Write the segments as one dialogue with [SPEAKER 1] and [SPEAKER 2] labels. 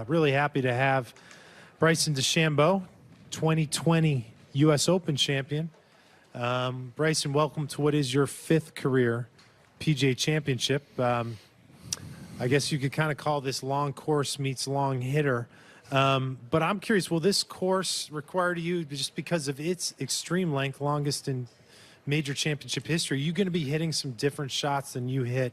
[SPEAKER 1] really happy to have Bryson DeChambeau, 2020 U.S. Open champion. Bryson, welcome to what is your 5th career PGA Championship. I guess you could kind of call this long course meets long hitter. But I'm curious, will this course require you, just because of its extreme length, longest in major championship history, are you going to be hitting some different shots than you hit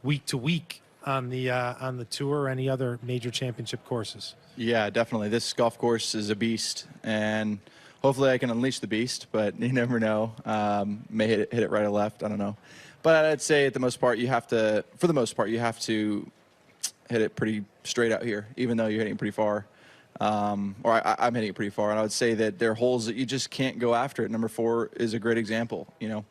[SPEAKER 1] week to week on the tour or any other major championship courses?
[SPEAKER 2] Yeah, definitely. This golf course is a beast, and hopefully I can unleash the beast, but you never know. May hit it right or left, I don't know. But I'd say for the most part, you have to hit it pretty straight out here, even though you're hitting it pretty far. I'm hitting it pretty far, and I would say that there are holes that you just can't go after it. Number 4 is a great example. You know,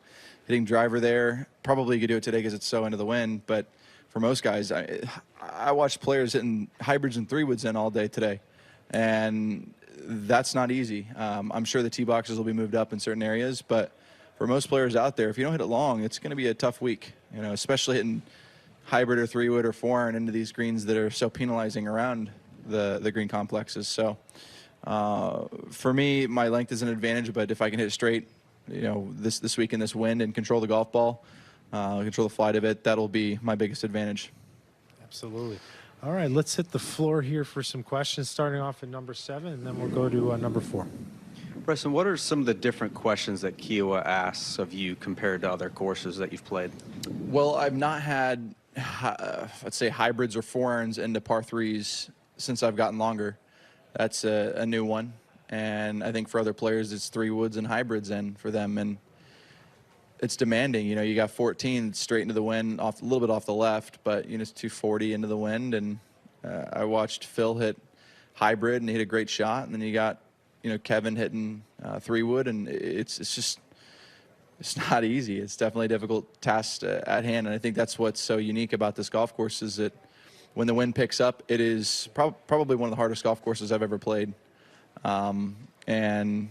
[SPEAKER 2] hitting driver there, probably you could do it today because it's so into the wind, but for most guys, I watched players hitting hybrids and 3-woods in all day today, and that's not easy. I'm sure the tee boxes will be moved up in certain areas, but for most players out there, if you don't hit it long, it's going to be a tough week, you know, especially hitting hybrid or 3-wood or 4-iron into these greens that are so penalizing around the green complexes. So for me, my length is an advantage, but if I can hit it straight, you know, this week in this wind and control the golf ball, control the flight of it, that'll be my biggest advantage.
[SPEAKER 1] Absolutely. All right, let's hit the floor here for some questions, starting off at number 7, and then we'll go to number 4.
[SPEAKER 3] Bryson, what are some of the different questions that Kiawah asks of you compared to other courses that you've played?
[SPEAKER 2] Well, I've not had, let's say, hybrids or 4-irons into par 3s since I've gotten longer. That's a new one. And I think for other players, it's 3-woods and hybrids in for them. And it's demanding. You know, you got 14 straight into the wind, a little bit off the left, but, you know, it's 240 into the wind. And I watched Phil hit hybrid, and he hit a great shot. And then you got, you know, Kevin hitting 3-wood, and it's not easy. It's definitely a difficult task at hand, and I think that's what's so unique about this golf course is that when the wind picks up, it is probably one of the hardest golf courses I've ever played, and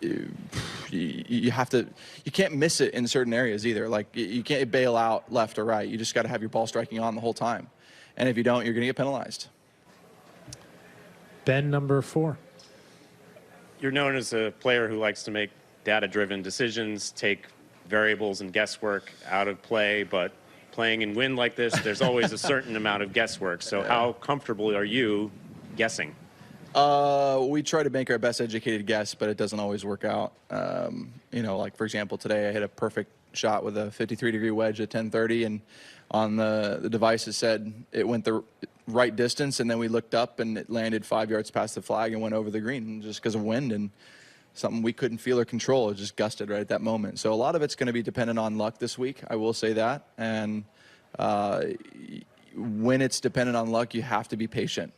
[SPEAKER 2] you can't miss it in certain areas either. Like you can't bail out left or right. You just got to have your ball striking on the whole time, and if you don't, you're going to get penalized.
[SPEAKER 1] Ben, number 4.
[SPEAKER 4] You're known as a player who likes to make data-driven decisions, take variables and guesswork out of play, but playing in wind like this, there's always a certain amount of guesswork. So how comfortable are you guessing?
[SPEAKER 2] We try to make our best educated guess, but it doesn't always work out. You know, like for example, today I hit a perfect shot with a 53-degree wedge at 1030, and on the device it said it went the right distance, and then we looked up and it landed 5 yards past the flag and went over the green just because of wind and something we couldn't feel or control. It just gusted right at that moment. So a lot of it's going to be dependent on luck this week, I will say that. And when it's dependent on luck, you have to be patient.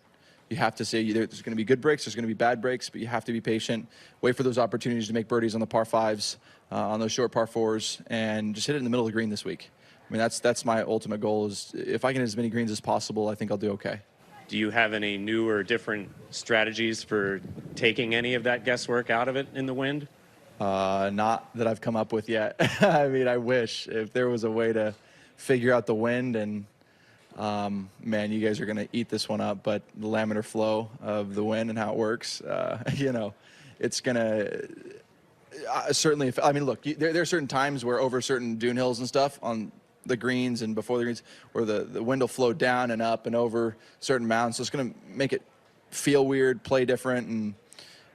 [SPEAKER 2] You have to say there's going to be good breaks, there's going to be bad breaks, but you have to be patient, wait for those opportunities to make birdies on the par 5s, on those short par 4s, and just hit it in the middle of the green this week. I mean, that's my ultimate goal is if I can hit as many greens as possible, I think I'll do okay.
[SPEAKER 4] Do you have any new or different strategies for taking any of that guesswork out of it in the wind?
[SPEAKER 2] Not that I've come up with yet. I mean, I wish if there was a way to figure out the wind, and man, you guys are going to eat this one up, but the laminar flow of the wind and how it works, you know, it's going to certainly, I mean, look, there are certain times where over certain dune hills and stuff on the greens and before the greens where the wind will flow down and up and over certain mounds. So it's going to make it feel weird, play different, and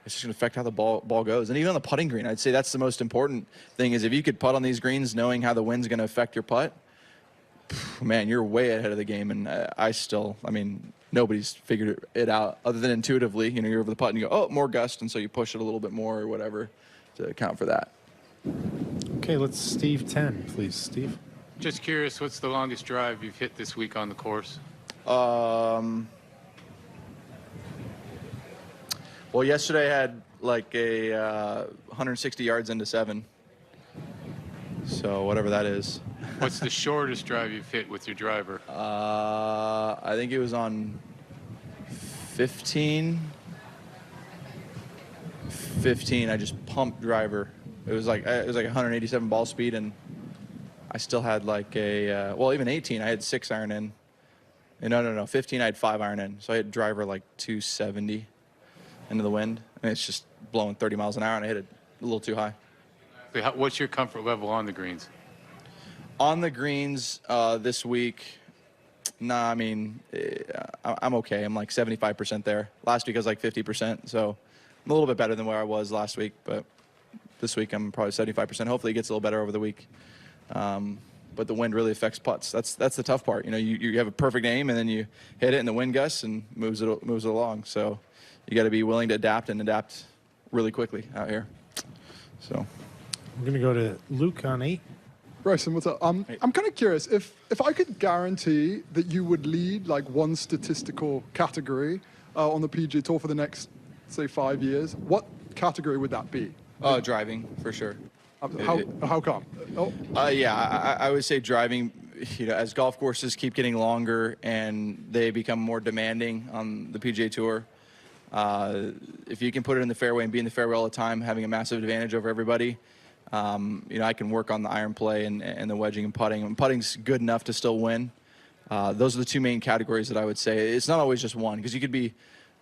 [SPEAKER 2] it's just going to affect how the ball goes. And even on the putting green, I'd say that's the most important thing is if you could putt on these greens knowing how the wind's going to affect your putt, man, you're way ahead of the game. And I mean, nobody's figured it out other than intuitively. You know, you're over the putt and you go, oh, more gust, and so you push it a little bit more or whatever to account for that.
[SPEAKER 1] Okay, let's Steve 10, please. Steve.
[SPEAKER 5] Just curious, what's the longest drive you've hit this week on the course?
[SPEAKER 2] Well, yesterday I had like a 160 yards into 7. So whatever that is.
[SPEAKER 5] What's the shortest drive you've hit with your driver?
[SPEAKER 2] I think it was on 15. I just pumped driver. It was like 187 ball speed, and I still had like a well, even 18. I had 6-iron in, No. 15, I had 5-iron in. So I hit driver like 270 into the wind. And it's just blowing 30 miles an hour, and I hit it a little too high.
[SPEAKER 5] What's your comfort level on the greens?
[SPEAKER 2] On the greens this week, nah, I mean, I'm okay. I'm like 75% there. Last week I was like 50%, so I'm a little bit better than where I was last week, but this week I'm probably 75%. Hopefully it gets a little better over the week. But the wind really affects putts. That's the tough part. You know, you have a perfect aim, and then you hit it, and the wind gusts and moves it along. So you got to be willing to adapt really quickly out here. So
[SPEAKER 1] We're going to go to Luke on 8.
[SPEAKER 6] Bryson, what's up? I'm kind of curious, if I could guarantee that you would lead like one statistical category on the PGA Tour for the next, say, 5 years, what category would that be?
[SPEAKER 2] Driving, for sure.
[SPEAKER 6] How come?
[SPEAKER 2] I would say driving. You know, as golf courses keep getting longer and they become more demanding on the PGA Tour, if you can put it in the fairway and be in the fairway all the time, having a massive advantage over everybody. You know, I can work on the iron play and the wedging and putting. And putting's good enough to still win. Those are the two main categories that I would say. It's not always just one, because you could be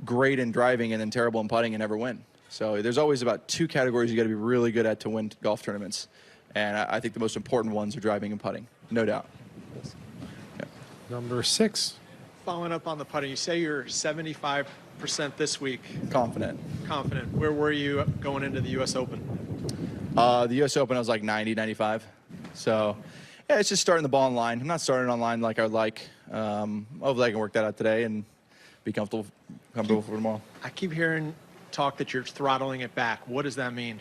[SPEAKER 2] great in driving and then terrible in putting and never win. So there's always about two categories you got to be really good at to win golf tournaments. And I think the most important ones are driving and putting, no doubt. Yeah.
[SPEAKER 1] Number 6.
[SPEAKER 7] Following up on the putting, you say you're 75% this week.
[SPEAKER 2] Confident.
[SPEAKER 7] Where were you going into the U.S. Open?
[SPEAKER 2] The U.S. Open, I was like 90, 95. So, yeah, it's just starting the ball in line. I'm not starting on line like I would like. Hopefully I can work that out today and be comfortable for tomorrow.
[SPEAKER 7] I keep hearing talk that you're throttling it back. What does that mean?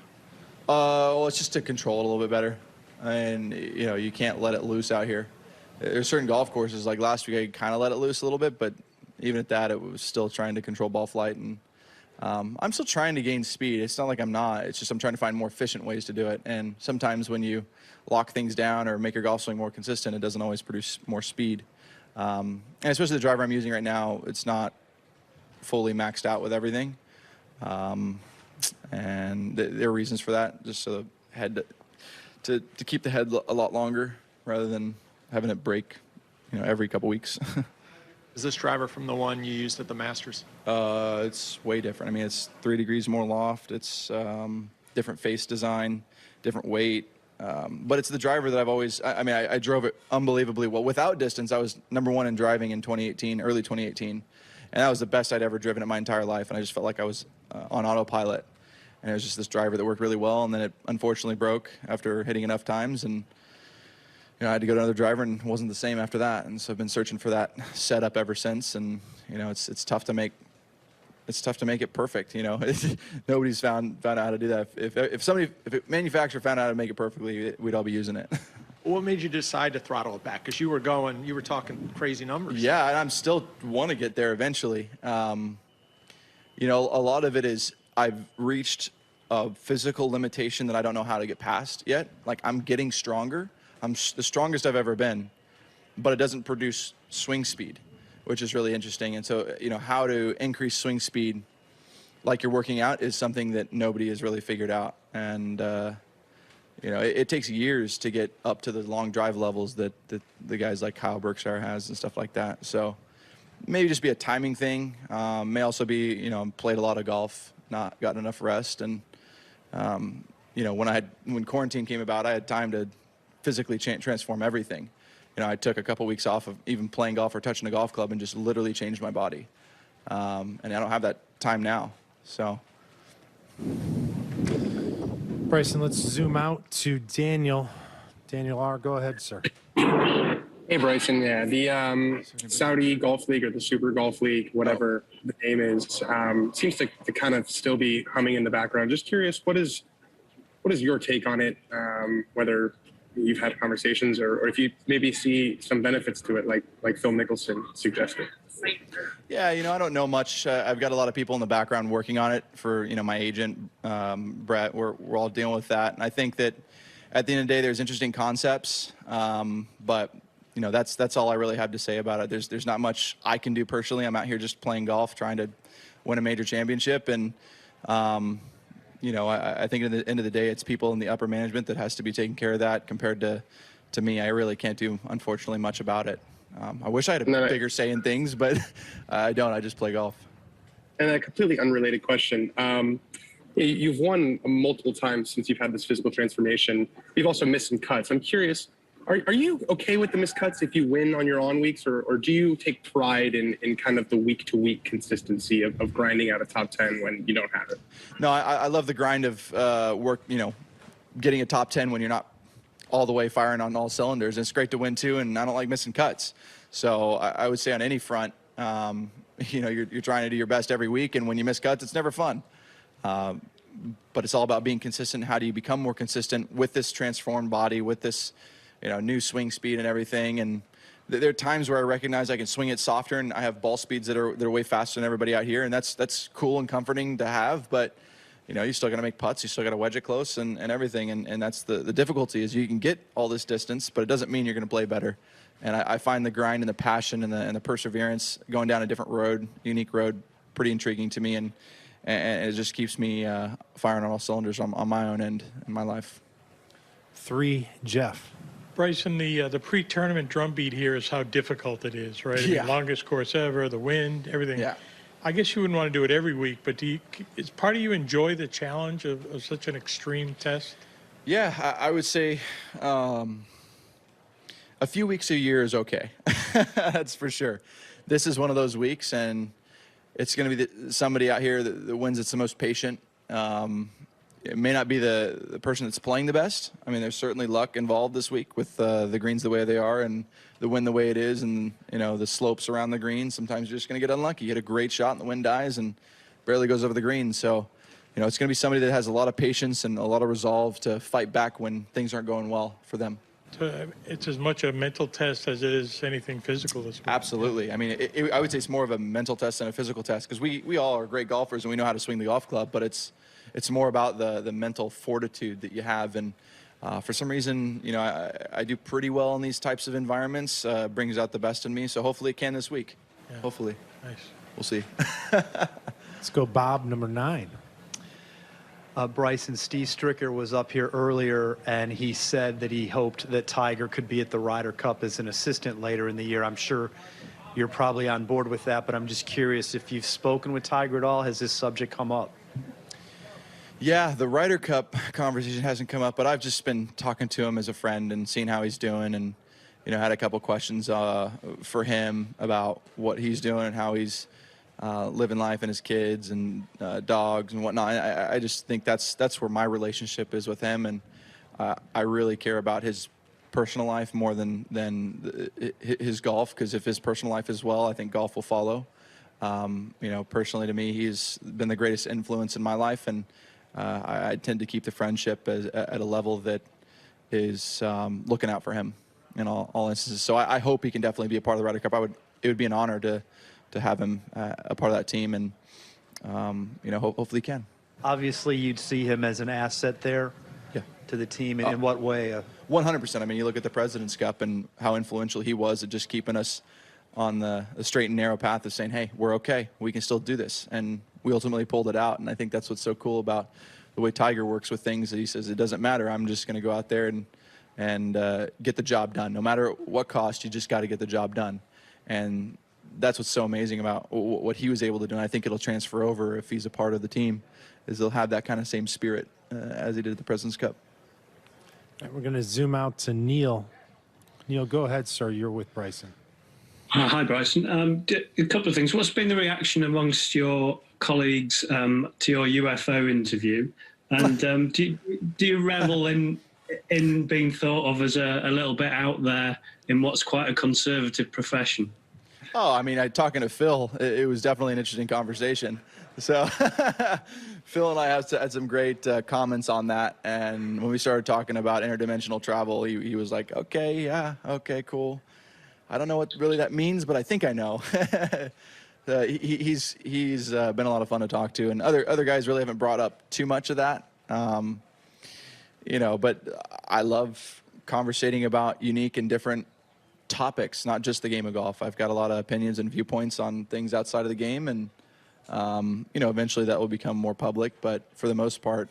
[SPEAKER 2] Well, it's just to control it a little bit better. And, you know, you can't let it loose out here. There's certain golf courses, like last week, I kind of let it loose a little bit, but even at that, it was still trying to control ball flight. And I'm still trying to gain speed. It's not like I'm not. It's just I'm trying to find more efficient ways to do it. And sometimes when you lock things down or make your golf swing more consistent, it doesn't always produce more speed. And especially the driver I'm using right now, it's not fully maxed out with everything. And there are reasons for that, just so the head to keep the head a lot longer rather than having it break, you know, every couple weeks.
[SPEAKER 7] Is this driver from the one you used at the Masters?
[SPEAKER 2] It's way different. I mean, it's 3 degrees more loft. It's different face design, different weight. But it's the driver that I've always, I drove it unbelievably well. Without distance, I was #1 in driving in 2018, early 2018. And that was the best I'd ever driven in my entire life. And I just felt like I was on autopilot. And it was just this driver that worked really well. And then it unfortunately broke after hitting enough times. And, you know, I had to go to another driver, and it wasn't the same after that. And so I've been searching for that setup ever since. And, you know, it's tough to make it perfect. You know, nobody's found out how to do that. If a manufacturer found out how to make it perfectly, we'd all be using it.
[SPEAKER 7] What made you decide to throttle it back? Because you were talking crazy numbers.
[SPEAKER 2] Yeah, and I'm still want to get there eventually. You know, a lot of it is I've reached a physical limitation that I don't know how to get past yet. Like, I'm getting stronger. I'm the strongest I've ever been, but it doesn't produce swing speed, which is really interesting. And so, you know, how to increase swing speed like you're working out is something that nobody has really figured out. And, you know, it takes years to get up to the long drive levels that the guys like Kyle Berkshire has and stuff like that. So maybe just be a timing thing. May also be, you know, played a lot of golf, not gotten enough rest. And, you know, when quarantine came about, I had time to physically transform everything. You know, I took a couple weeks off of even playing golf or touching a golf club and just literally changed my body. And I don't have that time now. So.
[SPEAKER 1] Bryson, let's zoom out to Daniel. Daniel R., go ahead, sir.
[SPEAKER 8] Hey, Bryson. Yeah, the Saudi Golf League or the Super Golf League, whatever the name is, seems to kind of still be humming in the background. Just curious, what is your take on it? Whether you've had conversations or if you maybe see some benefits to it, like Phil Mickelson suggested.
[SPEAKER 2] Yeah, you know, I don't know much. I've got a lot of people in the background working on it for, you know, my agent, Brett. We're all dealing with that. And I think that at the end of the day, there's interesting concepts. But, you know, that's all I really have to say about it. There's not much I can do personally. I'm out here just playing golf, trying to win a major championship. And, you know, I think at the end of the day, it's people in the upper management that has to be taking care of that compared to me. I really can't do, unfortunately, much about it. I wish I had a bigger say in things, but I don't. I just play golf.
[SPEAKER 8] And a completely unrelated question. You've won multiple times since you've had this physical transformation. You've also missed some cuts. I'm curious, are you okay with the missed cuts if you win on your on weeks, or do you take pride in kind of the week-to-week consistency of grinding out a top 10 when you don't have it?
[SPEAKER 2] No, I love the grind of work, getting a top 10 when you're not all the way firing on all cylinders. And it's great to win too, and I don't like missing cuts. So I would say on any front, you're trying to do your best every week, and when you miss cuts, it's never fun. But it's all about being consistent. How do you become more consistent with this transformed body, with this, new swing speed and everything? And there are times where I recognize I can swing it softer, and I have ball speeds that are way faster than everybody out here, and that's cool and comforting to have. But you still got to make putts, you still got to wedge it close and everything, and that's the difficulty is you can get all this distance, but it doesn't mean you're going to play better. And I find the grind and the passion and the perseverance going down a different road, unique road, pretty intriguing to me, and it just keeps me firing on all cylinders on my own end in my life.
[SPEAKER 1] 3, Jeff.
[SPEAKER 9] Bryson, the pre-tournament drumbeat here is how difficult it is, right?
[SPEAKER 2] Yeah.
[SPEAKER 9] The longest course ever, the wind, everything.
[SPEAKER 2] Yeah.
[SPEAKER 9] I guess you wouldn't want to do it every week, but is part of you enjoy the challenge of such an extreme test?
[SPEAKER 2] Yeah, I would say a few weeks a year is okay. That's for sure. This is one of those weeks, and it's going to be somebody out here that wins that's the most patient. It may not be the person that's playing the best. I mean, there's certainly luck involved this week with the greens the way they are and the wind the way it is, and the slopes around the green. Sometimes you're just going to get unlucky. You hit a great shot and the wind dies and barely goes over the green. So, it's going to be somebody that has a lot of patience and a lot of resolve to fight back when things aren't going well for them.
[SPEAKER 9] So it's as much a mental test as it is anything physical this week.
[SPEAKER 2] Absolutely. I mean, I would say it's more of a mental test than a physical test, because we all are great golfers and we know how to swing the golf club, but it's more about the mental fortitude that you have. And for some reason, I do pretty well in these types of environments, brings out the best in me. So hopefully it can this week. Yeah. Hopefully.
[SPEAKER 9] Nice.
[SPEAKER 2] We'll see.
[SPEAKER 1] Let's go Bob, number 9.
[SPEAKER 10] Bryson, Steve Stricker was up here earlier, and he said that he hoped that Tiger could be at the Ryder Cup as an assistant later in the year. I'm sure you're probably on board with that, but I'm just curious if you've spoken with Tiger at all. Has this subject come up?
[SPEAKER 2] Yeah, the Ryder Cup conversation hasn't come up, but I've just been talking to him as a friend and seeing how he's doing, and had a couple questions for him about what he's doing and how he's living life and his kids and dogs and whatnot. I just think that's where my relationship is with him, and I really care about his personal life more than his golf, because if his personal life is well, I think golf will follow. Personally to me, he's been the greatest influence in my life, and I tend to keep the friendship at a level that is looking out for him in all instances. So I hope he can definitely be a part of the Ryder Cup. It would be an honor to have him a part of that team, and hopefully he can.
[SPEAKER 10] Obviously, you'd see him as an asset there.
[SPEAKER 2] Yeah.
[SPEAKER 10] To the team. In what way?
[SPEAKER 2] 100%. I mean, you look at the President's Cup and how influential he was at just keeping us on the straight and narrow path of saying, hey, we're okay, we can still do this, and we ultimately pulled it out. And I think that's what's so cool about the way Tiger works with things, that he says it doesn't matter, I'm just going to go out there and get the job done. No matter what cost, you just got to get the job done. And that's what's so amazing about what he was able to do, and I think it'll transfer over if he's a part of the team, is they'll have that kind of same spirit as he did at the President's Cup.
[SPEAKER 1] All right, we're going to zoom out to Neil. Neil, go ahead, sir. You're with Bryson.
[SPEAKER 11] Hi, Bryson. A couple of things. What's been the reaction amongst your colleagues to your UFO interview? And do you revel in being thought of as a little bit out there in what's quite a conservative profession?
[SPEAKER 2] Oh, I mean, talking to Phil, it was definitely an interesting conversation. So Phil and I had some great comments on that. And when we started talking about interdimensional travel, he was like, okay, yeah, okay, cool. I don't know what really that means, but I think I know. He's been a lot of fun to talk to, and other guys really haven't brought up too much of that. But I love conversating about unique and different topics, not just the game of golf. I've got a lot of opinions and viewpoints on things outside of the game, and eventually that will become more public. But for the most part,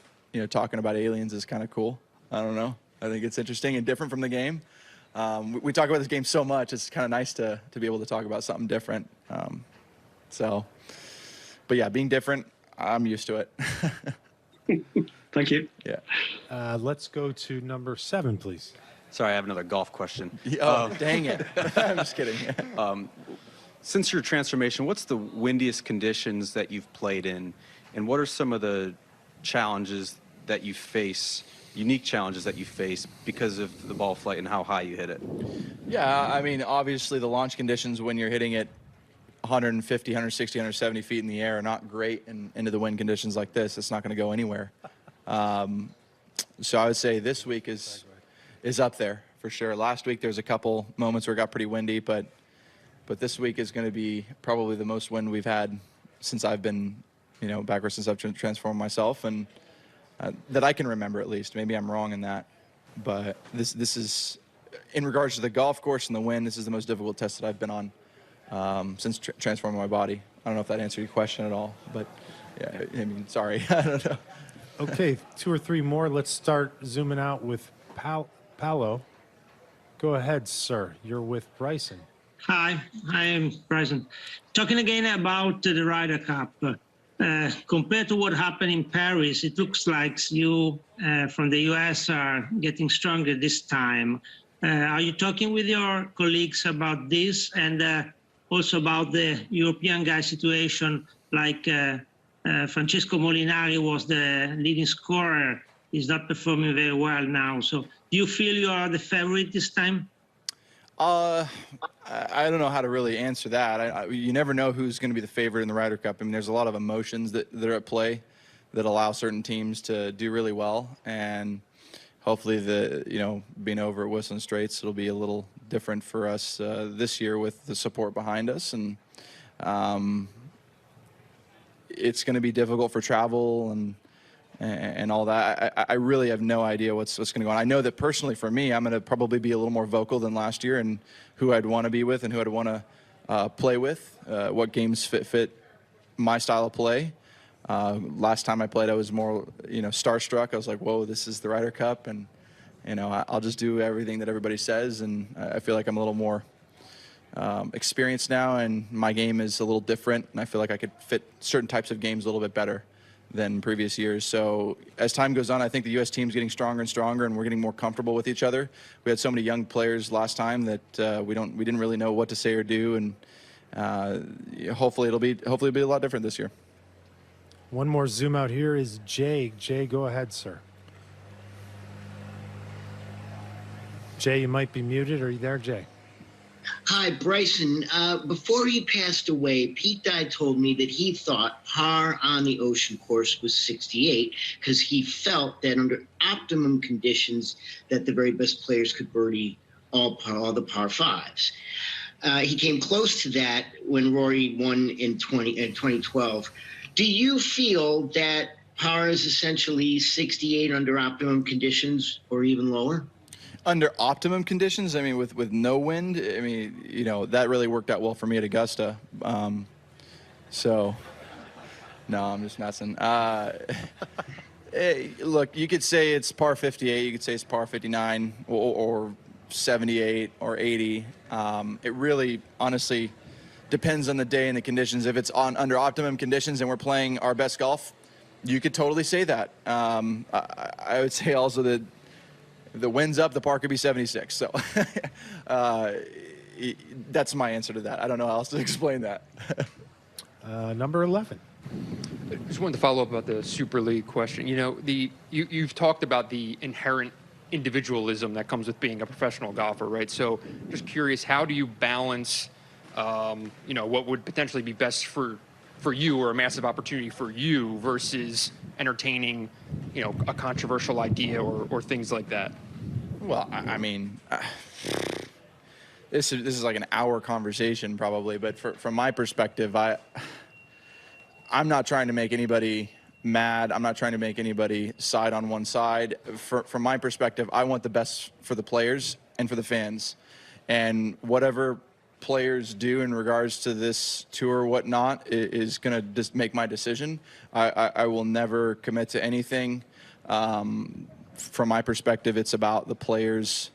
[SPEAKER 2] talking about aliens is kind of cool. I don't know. I think it's interesting and different from the game. We talk about this game so much. It's kind of nice to be able to talk about something different. But yeah, being different, I'm used to it.
[SPEAKER 11] Thank you.
[SPEAKER 2] Yeah.
[SPEAKER 1] Let's go to number 7, please.
[SPEAKER 3] Sorry, I have another golf question.
[SPEAKER 2] Oh, dang it. I'm just kidding.
[SPEAKER 3] Since your transformation, what's the windiest conditions that you've played in, and what are some of the challenges that you face, unique challenges that you face because of the ball flight and how high you hit it?
[SPEAKER 2] Yeah, I mean, obviously the launch conditions when you're hitting it 150, 160, 170 feet in the air are not great, and into the wind conditions like this, it's not going to go anywhere. So I would say this week is up there for sure. Last week there was a couple moments where it got pretty windy, but this week is going to be probably the most wind we've had since I've been, backwards since I've transformed myself, and that I can remember at least. Maybe I'm wrong in that, but this is, in regards to the golf course and the wind, this is the most difficult test that I've been on since transforming my body. I don't know if that answered your question at all, but yeah, I mean, sorry. I don't know.
[SPEAKER 1] Okay, 2 or 3 more. Let's start zooming out with Paolo. Go ahead, sir. You're with Bryson.
[SPEAKER 12] Hi, I am Bryson. Talking again about the Ryder Cup. Compared to what happened in Paris, it looks like you from the US are getting stronger this time. Are you talking with your colleagues about this, and also about the European guy situation, like Francesco Molinari was the leading scorer. He's not performing very well now. So do you feel you are the favorite this time?
[SPEAKER 2] I don't know how to really answer that. You never know who's going to be the favorite in the Ryder Cup. I mean, there's a lot of emotions that are at play that allow certain teams to do really well. And hopefully being over at Whistling Straits, it'll be a little different for us this year with the support behind us. And it's going to be difficult for travel and all that. I really have no idea what's going to go on. I know that personally for me, I'm going to probably be a little more vocal than last year and who I'd want to be with and who I'd want to play with, what games fit my style of play. Last time I played, I was more, starstruck. I was like, whoa, this is the Ryder Cup. And, I'll just do everything that everybody says. And I feel like I'm a little more experienced now, and my game is a little different. And I feel like I could fit certain types of games a little bit better than previous years. So as time goes on, I think the U.S. team's getting stronger and stronger, and we're getting more comfortable with each other. We had so many young players last time that we didn't really know what to say or do, and hopefully it'll be a lot different this year.
[SPEAKER 1] One more zoom out here is Jay. Jay, go ahead, sir. Jay, you might be muted. Are you there, Jay?
[SPEAKER 13] Hi, Bryson. Before he passed away, Pete Dye told me that he thought par on the ocean course was 68 because he felt that under optimum conditions that the very best players could birdie all the par fives. He came close to that when Rory won in 2012. Do you feel that par is essentially 68 under optimum conditions or even lower?
[SPEAKER 2] Under optimum conditions, I mean, with no wind, I mean, that really worked out well for me at Augusta. So, no, I'm just messing. Look, you could say it's par 58, you could say it's par 59, or 78, or 80. It really, honestly, depends on the day and the conditions. If it's under optimum conditions and we're playing our best golf, you could totally say that. I would say also that if the wind's up, the par could be 76. So that's my answer to that. I don't know how else to explain that.
[SPEAKER 1] Number 11.
[SPEAKER 14] I just wanted to follow up about the Super League question. You've talked about the inherent individualism that comes with being a professional golfer, right? So just curious, how do you balance, what would potentially be best for you or a massive opportunity for you versus entertaining, a controversial idea or things like that?
[SPEAKER 2] Well, I mean, this is like an hour conversation probably, but from my perspective, I'm not trying to make anybody mad. I'm not trying to make anybody side on one side. From my perspective, I want the best for the players and for the fans, and whatever players do in regards to this tour or whatnot is going to just make my decision. I will never commit to anything. From my perspective, it's about the players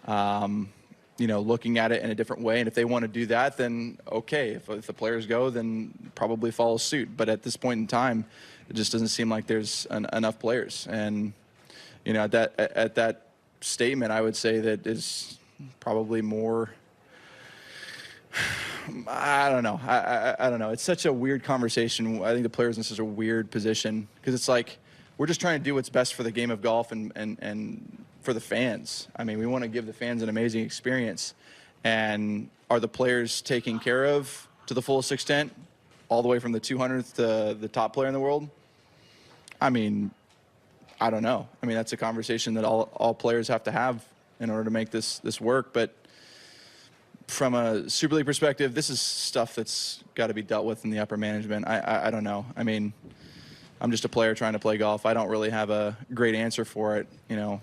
[SPEAKER 2] looking at it in a different way. And if they want to do that, then okay. If the players go, then probably follow suit. But at this point in time, it just doesn't seem like there's enough players. And at that statement, I would say that is probably more. I don't know. I don't know. It's such a weird conversation. I think the players in such a weird position because it's like we're just trying to do what's best for the game of golf and for the fans. I mean, we want to give the fans an amazing experience. And are the players taken care of to the fullest extent, all the way from the 200th to the top player in the world? I mean, I don't know. I mean, that's a conversation that all players have to have in order to make this work. But from a Super League perspective, this is stuff that's got to be dealt with in the upper management. I don't know. I mean, I'm just a player trying to play golf. I don't really have a great answer for it.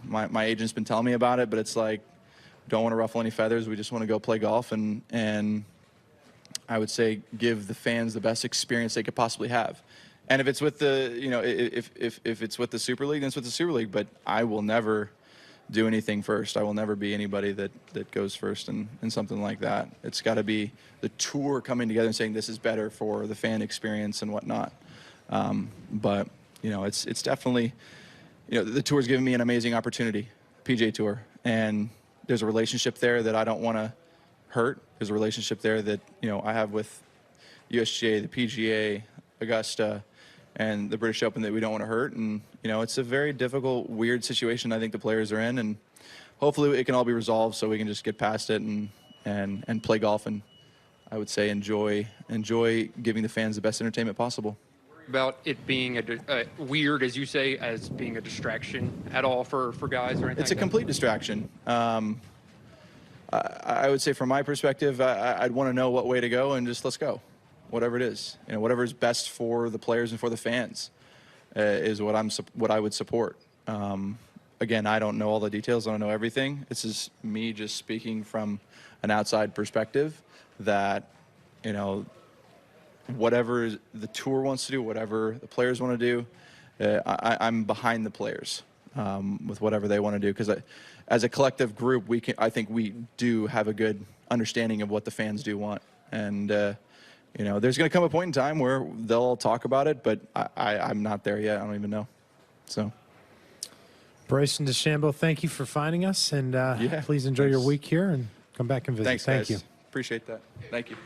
[SPEAKER 2] My agent's been telling me about it, but it's like, don't want to ruffle any feathers. We just want to go play golf and I would say give the fans the best experience they could possibly have. And if it's with the, if it's with the Super League, then it's with the Super League. But I will never do anything first. I will never be anybody that goes first in something like that. It's got to be the tour coming together and saying this is better for the fan experience and whatnot. But it's definitely, the tour's given me an amazing opportunity, PGA Tour, and there's a relationship there that I don't want to hurt. There's a relationship there that I have with USGA, the PGA, Augusta, and the British Open that we don't want to hurt. And it's a very difficult, weird situation I think the players are in, and hopefully it can all be resolved so we can just get past it and play golf and I would say enjoy giving the fans the best entertainment possible.
[SPEAKER 14] About it being weird, as you say, as being a distraction at all for guys or anything?
[SPEAKER 2] It's a complete distraction. I would say from my perspective, I'd want to know what way to go and just let's go. Whatever it is, whatever is best for the players and for the fans is what I would support. Again, I don't know all the details. I don't know everything. This is me just speaking from an outside perspective that, whatever the tour wants to do, whatever the players want to do, I'm behind the players with whatever they want to do. Because as a collective group, I think we do have a good understanding of what the fans do want. And, there's going to come a point in time where they'll all talk about it, but I'm not there yet. I don't even know. So,
[SPEAKER 1] Bryson DeChambeau, thank you for finding us, and please enjoy your week here and come back and visit.
[SPEAKER 2] Thanks,
[SPEAKER 1] Thank
[SPEAKER 2] guys.
[SPEAKER 1] you.
[SPEAKER 2] Appreciate that. Thank you.